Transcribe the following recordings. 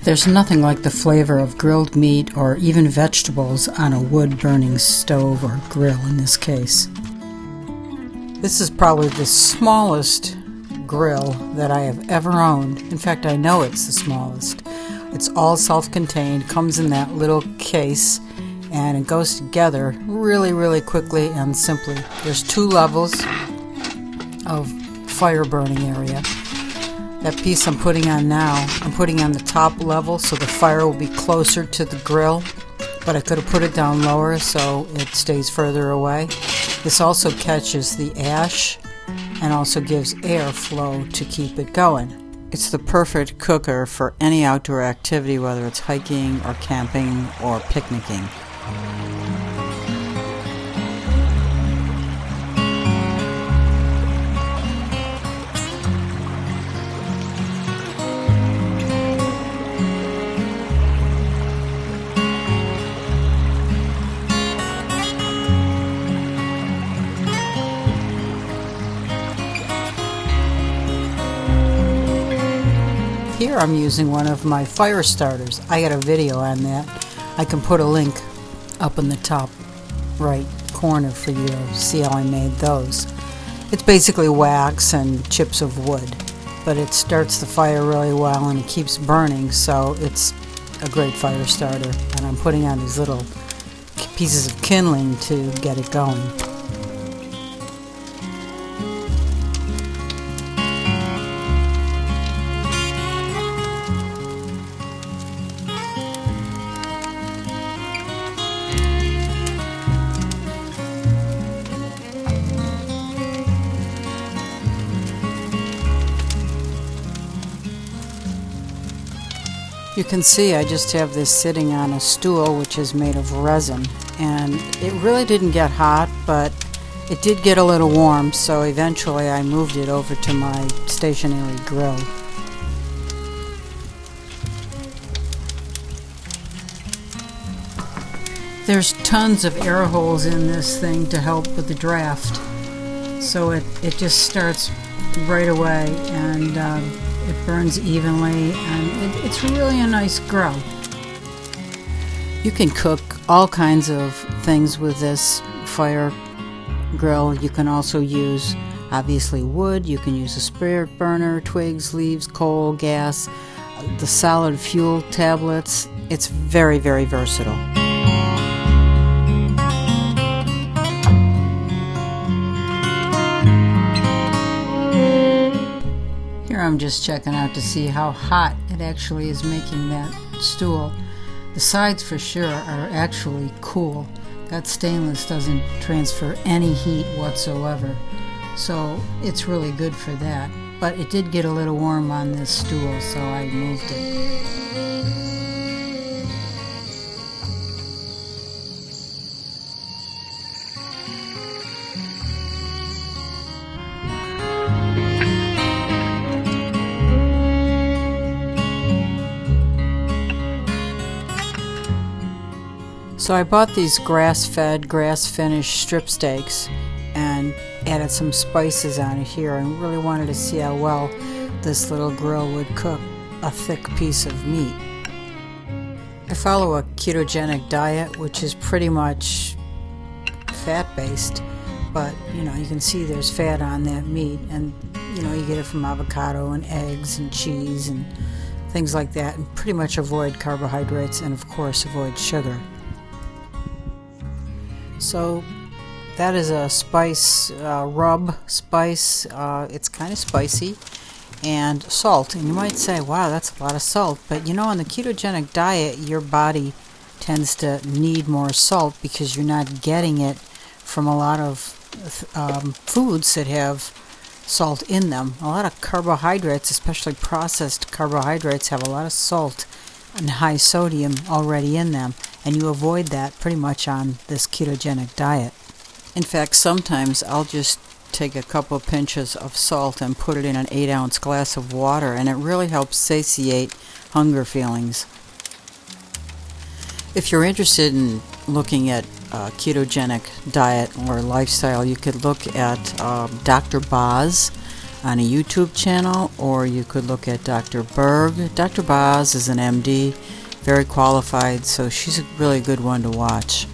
There's nothing like the flavor of grilled meat or even vegetables on a wood-burning stove or grill in this case. This is probably the smallest grill that I have ever owned. In fact, I know it's the smallest. It's all self-contained, comes in that little case, and it goes together really, really quickly and simply. There's 2 levels of fire burning area. That piece I'm putting on now, I'm putting on the top level so the fire will be closer to the grill, but I could have put it down lower so it stays further away. This also catches the ash and also gives airflow to keep it going. It's the perfect cooker for any outdoor activity, whether it's hiking or camping or picnicking. Here I'm using one of my fire starters. I got a video on that. I can put a link up in the top right corner for you to see how I made those. It's basically wax and chips of wood, but it starts the fire really well and it keeps burning, so it's a great fire starter. And I'm putting on these little pieces of kindling to get it going. You can see I just have this sitting on a stool which is made of resin, and it really didn't get hot, but it did get a little warm, so eventually I moved it over to my stationary grill. There's tons of air holes in this thing to help with the draft, so it just starts right away and it burns evenly, and it's really a nice grill. You can cook all kinds of things with this fire grill. You can also use, obviously, wood. You can use a spirit burner, twigs, leaves, coal, gas, the solid fuel tablets. It's very, very versatile. I'm just checking out to see how hot it actually is making that stool. The sides for sure are actually cool. That stainless doesn't transfer any heat whatsoever, so it's really good for that. But it did get a little warm on this stool, so I moved it. So I bought these grass-fed, grass-finished strip steaks and added some spices on it here, and really wanted to see how well this little grill would cook a thick piece of meat. I follow a ketogenic diet, which is pretty much fat-based, but you can see there's fat on that meat, and you get it from avocado and eggs and cheese and things like that, and pretty much avoid carbohydrates and of course avoid sugar. So that is a spice, rub spice. It's kind of spicy, and salt. And you might say, wow, that's a lot of salt. But on the ketogenic diet, your body tends to need more salt because you're not getting it from a lot of foods that have salt in them. A lot of carbohydrates, especially processed carbohydrates, have a lot of salt and high sodium already in them, and you avoid that pretty much on this ketogenic diet. In fact, sometimes I'll just take a couple of pinches of salt and put it in an 8-ounce glass of water, and it really helps satiate hunger feelings. If you're interested in looking at a ketogenic diet or lifestyle, you could look at Dr. Boz on a YouTube channel, or you could look at Dr. Berg. Dr. Boz is an MD, very qualified, so she's a really good one to watch.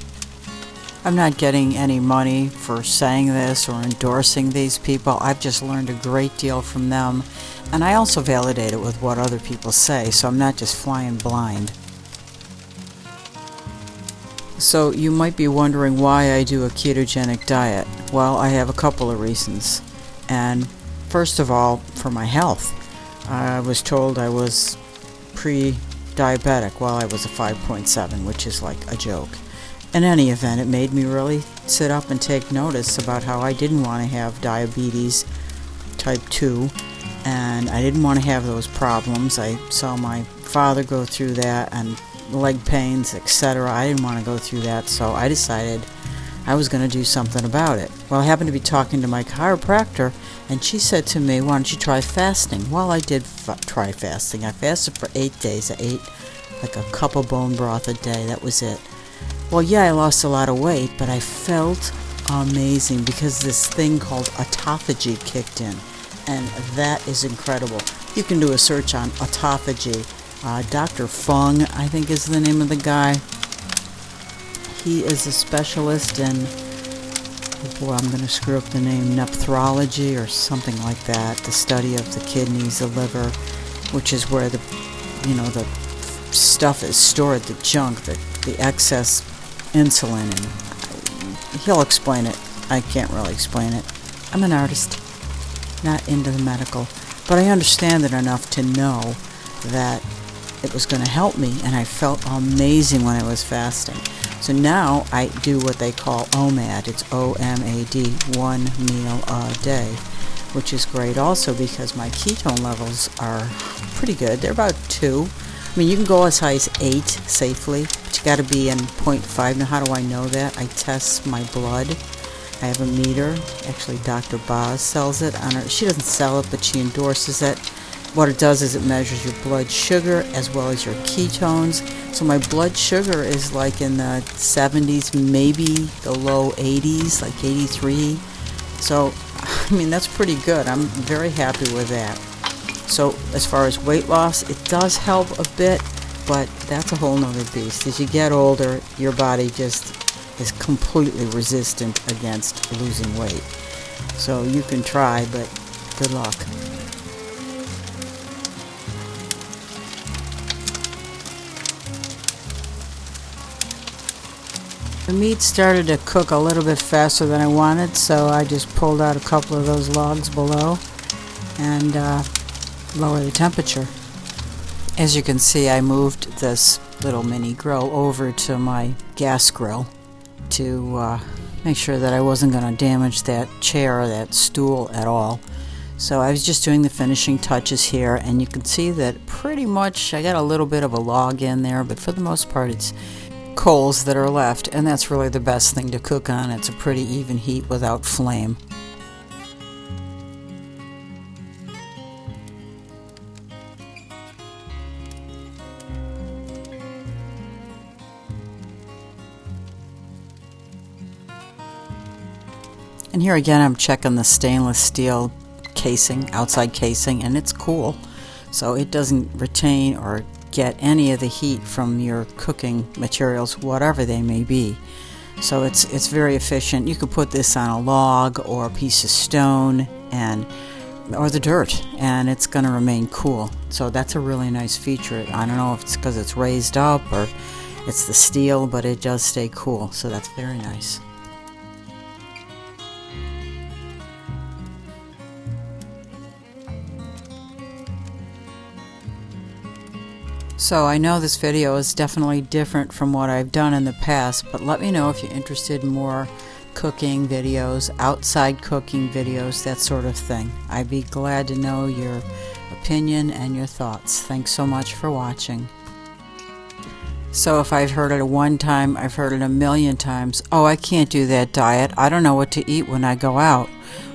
I'm not getting any money for saying this or endorsing these people. I've just learned a great deal from them, and I also validate it with what other people say, so I'm not just flying blind. So you might be wondering why I do a ketogenic diet. Well, I have a couple of reasons. And first of all, for my health. I was told I was pre-diabetic. Well, I was a 5.7, which is like a joke. In any event, it made me really sit up and take notice about how I didn't want to have diabetes type 2, and I didn't want to have those problems. I saw my father go through that, and leg pains, etc. I didn't want to go through that, so I decided I was going to do something about it. Well, I happened to be talking to my chiropractor, and she said to me, why don't you try fasting? Well, I did try fasting. I fasted for 8 days. I ate like a cup of bone broth a day. That was it. Well, yeah, I lost a lot of weight, but I felt amazing because this thing called autophagy kicked in, and that is incredible. You can do a search on autophagy. Dr. Fung, I think is the name of the guy. He is a specialist in, oh boy, I'm going to screw up the name, nephrology or something like that, the study of the kidneys, the liver, which is where the stuff is stored, the junk, the excess insulin, and he'll explain it. I can't really explain it. I'm an artist, not into the medical, but I understand it enough to know that it was going to help me, and I felt amazing when I was fasting. So now I do what they call OMAD. It's O-M-A-D, 1 meal a day, which is great also because my ketone levels are pretty good. They're about 2. I mean, you can go as high as 8 safely, but you got to be in 0.5. Now, how do I know that? I test my blood. I have a meter. Actually, Dr. Boz sells it. She doesn't sell it, but she endorses it. What it does is it measures your blood sugar as well as your ketones. So my blood sugar is like in the 70s, maybe the low 80s, like 83. So, I mean, that's pretty good. I'm very happy with that. So as far as weight loss, it does help a bit, but that's a whole nother beast. As you get older, your body just is completely resistant against losing weight. So you can try, but good luck. The meat started to cook a little bit faster than I wanted, so I just pulled out a couple of those logs below and lowered the temperature. As you can see, I moved this little mini grill over to my gas grill to make sure that I wasn't going to damage that chair or that stool at all. So I was just doing the finishing touches here, and you can see that pretty much I got a little bit of a log in there, but for the most part it's coals that are left, and that's really the best thing to cook on. It's a pretty even heat without flame. And here again I'm checking the stainless steel casing, outside casing, and it's cool, so it doesn't retain or get any of the heat from your cooking materials, whatever they may be. So it's very efficient. You could put this on a log or a piece of stone or the dirt, and it's going to remain cool. So that's a really nice feature. I don't know if it's because it's raised up or it's the steel, but it does stay cool, so that's very nice. So I know this video is definitely different from what I've done in the past, but let me know if you're interested in more cooking videos, outside cooking videos, that sort of thing. I'd be glad to know your opinion and your thoughts. Thanks so much for watching. So if I've heard it one time, I've heard it a million times. Oh, I can't do that diet. I don't know what to eat when I go out.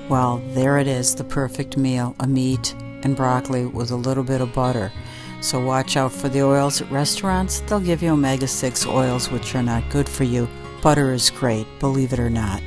Well, there it is, the perfect meal, a meat and broccoli with a little bit of butter. So watch out for the oils at restaurants. They'll give you omega-6 oils, which are not good for you. Butter is great, believe it or not.